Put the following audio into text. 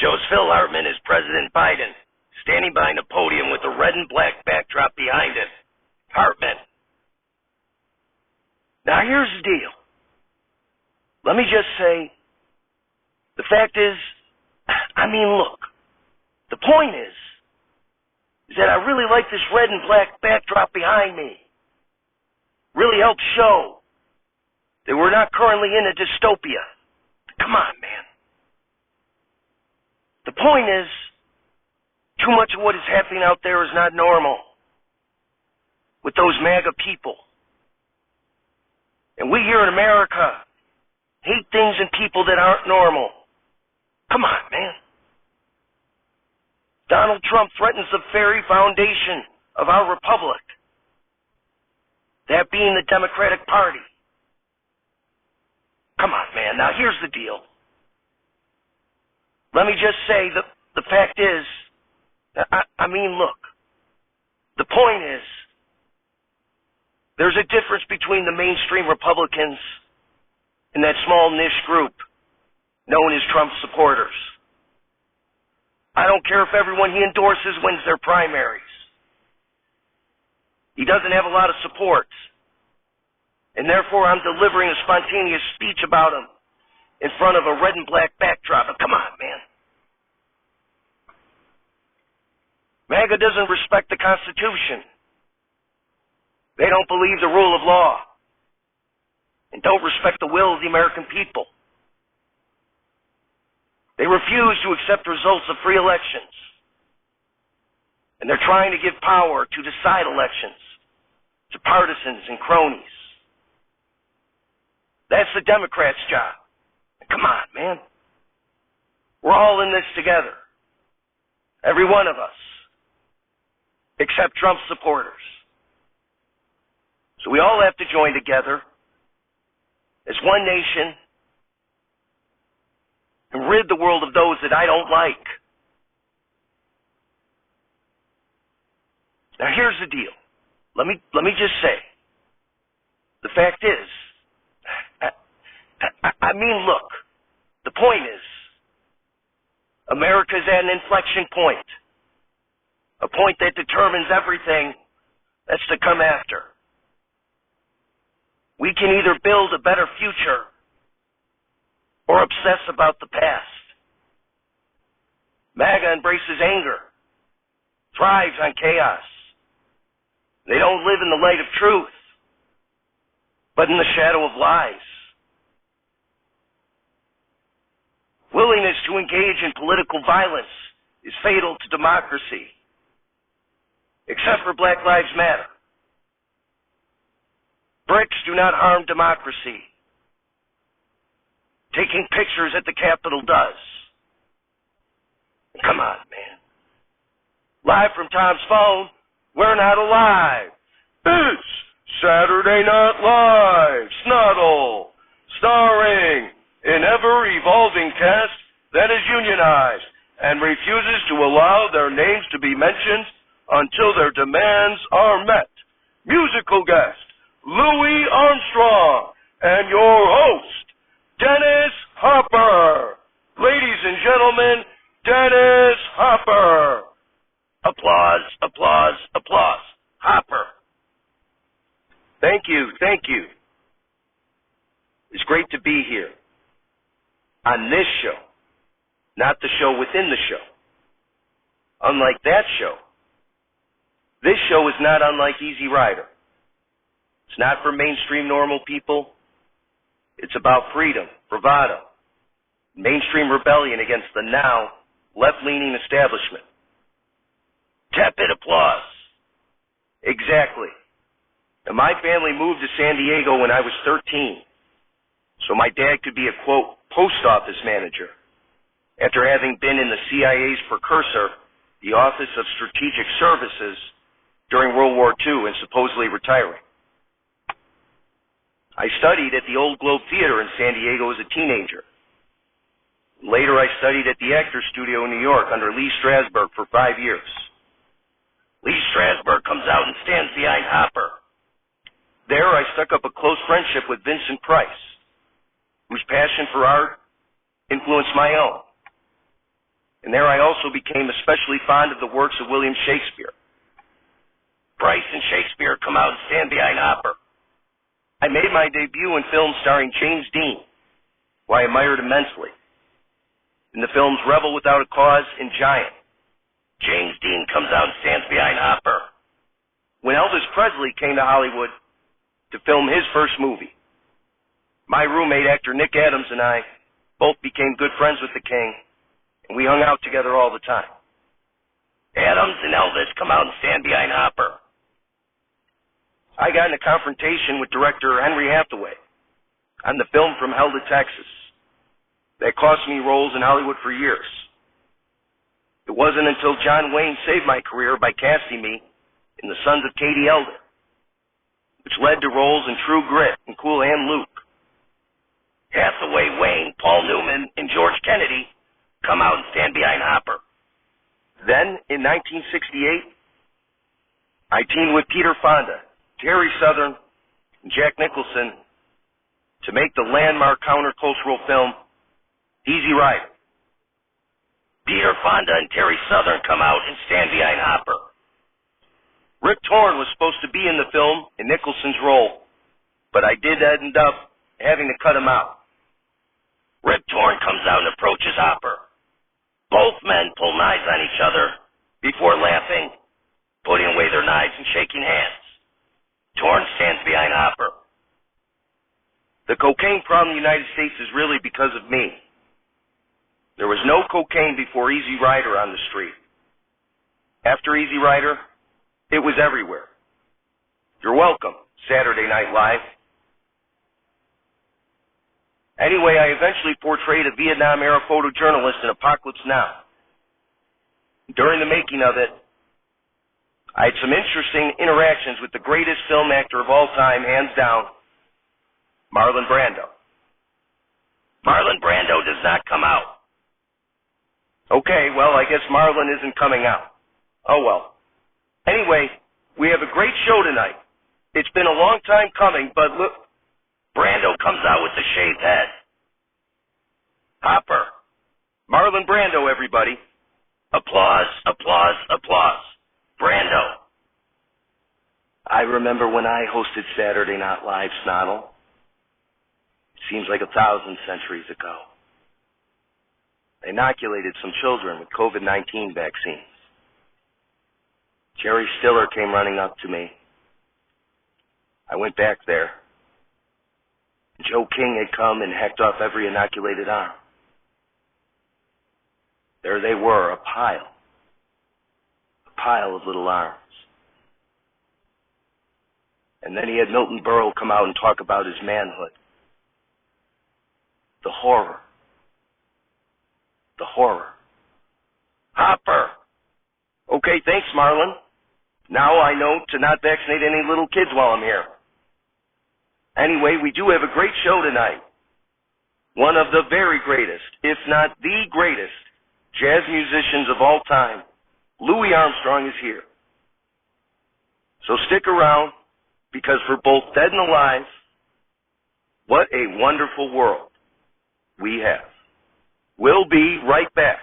Shows Phil Hartman as President Biden, standing behind a podium with a red and black backdrop behind it. Hartman. Now here's the deal. Let me just say, the fact is, look, the point is that I really like this red and black backdrop behind me. Really helps show that we're not currently in a dystopia. Come on, man. The point is, too much of what is happening out there is not normal with those MAGA people. And we here in America hate things and people that aren't normal. Come on, man. Donald Trump threatens the very foundation of our republic, that being the Democratic Party. Come on, man. Now, here's the deal. Let me just say the fact is, look, the point is, there's a difference between the mainstream Republicans and that small niche group known as Trump supporters. I don't care if everyone he endorses wins their primaries. He doesn't have a lot of support. And therefore, I'm delivering a spontaneous speech about him in front of a red and black backdrop. Come on, man. MAGA doesn't respect the Constitution. They don't believe the rule of law and don't respect the will of the American people. They refuse to accept results of free elections. And they're trying to give power to decide elections to partisans and cronies. That's the Democrats' job. Come on, man. We're all in this together. Every one of us. Except Trump supporters. So we all have to join together as one nation and rid the world of those that I don't like. Now here's the deal. Let me just say, the fact is, look, the point is, America's at an inflection point, a point that determines everything that's to come after. We can either build a better future or obsess about the past. MAGA embraces anger, thrives on chaos. They don't live in the light of truth, but in the shadow of lies. Willingness to engage in political violence is fatal to democracy, except for Black Lives Matter. Bricks do not harm democracy. Taking pictures at the Capitol does. Come on, man. Live from Tom's phone, we're not alive. It's Saturday Night Live, SNotL, starring an ever-evolving cast that is unionized and refuses to allow their names to be mentioned until their demands are met. Musical guest, Louie Armstrong, and your host, Dennis Hopper. Ladies and gentlemen, Dennis Hopper. Applause, applause, applause. Hopper. Thank you, thank you. It's great to be here on this show, not the show within the show. Unlike that show, this show is not unlike Easy Rider. It's not for mainstream normal people. It's about freedom, bravado, mainstream rebellion against the now left-leaning establishment. Tepid applause. Exactly. And my family moved to San Diego when I was 13, so my dad could be a, quote, post office manager after having been in the CIA's precursor, the Office of Strategic Services, during World War II and supposedly retiring. I studied at the Old Globe Theater in San Diego as a teenager. Later, I studied at the Actors Studio in New York under Lee Strasberg for 5 years. Lee Strasberg comes out and stands behind Hopper. There, I stuck up a close friendship with Vincent Price, whose passion for art influenced my own. and there I also became especially fond of the works of William Shakespeare. Bryce and Shakespeare come out and stand behind Hopper. I made my debut in films starring James Dean, who I admired immensely. In the films Rebel Without a Cause and Giant, James Dean comes out and stands behind Hopper. When Elvis Presley came to Hollywood to film his first movie, my roommate, actor Nick Adams, and I both became good friends with the King, and we hung out together all the time. Adams and Elvis come out and stand behind Hopper. I got in a confrontation with director Henry Hathaway on the film From Hell to Texas. That cost me roles in Hollywood for years. It wasn't until John Wayne saved my career by casting me in The Sons of Katie Elder, which led to roles in True Grit and Cool Hand Luke. Hathaway, Wayne, Paul Newman, and George Kennedy come out and stand behind Hopper. Then, in 1968, I teamed with Peter Fonda, Terry Southern, and Jack Nicholson to make the landmark countercultural film Easy Rider. Peter Fonda and Terry Southern come out and stand behind Hopper. Rip Torn was supposed to be in the film in Nicholson's role, but I did end up having to cut him out. Rip Torn comes out and approaches Hopper. Both men pull knives on each other before laughing, putting away their knives and shaking hands. Torn stands behind Hopper. The cocaine problem in the United States is really because of me. There was no cocaine before Easy Rider on the street. After Easy Rider, it was everywhere. You're welcome, Saturday Night Live. Anyway, I eventually portrayed a Vietnam-era photojournalist in Apocalypse Now. During the making of it, I had some interesting interactions with the greatest film actor of all time, hands down, Marlon Brando. Marlon Brando does not come out. Okay, well, I guess Marlon isn't coming out. Oh well. Anyway, we have a great show tonight. It's been a long time coming, but look, Brando comes out with the shaved head. Hopper. Marlon Brando, everybody. Applause, applause, applause. Brando. I remember when I hosted Saturday Night Live, SNotL. It seems like 1,000 centuries ago. I inoculated some children with COVID-19 vaccines. Jerry Stiller came running up to me. I went back there. Joe King had come and hacked off every inoculated arm. There they were, a pile of little arms. And then he had Milton Berle come out and talk about his manhood. The horror. The horror. Hopper. Okay, thanks, Marlon. Now I know to not vaccinate any little kids while I'm here. Anyway, we do have a great show tonight. One of the very greatest, if not the greatest, jazz musicians of all time, Louie Armstrong, is here. So stick around, because for both dead and alive, what a wonderful world we have. We'll be right back.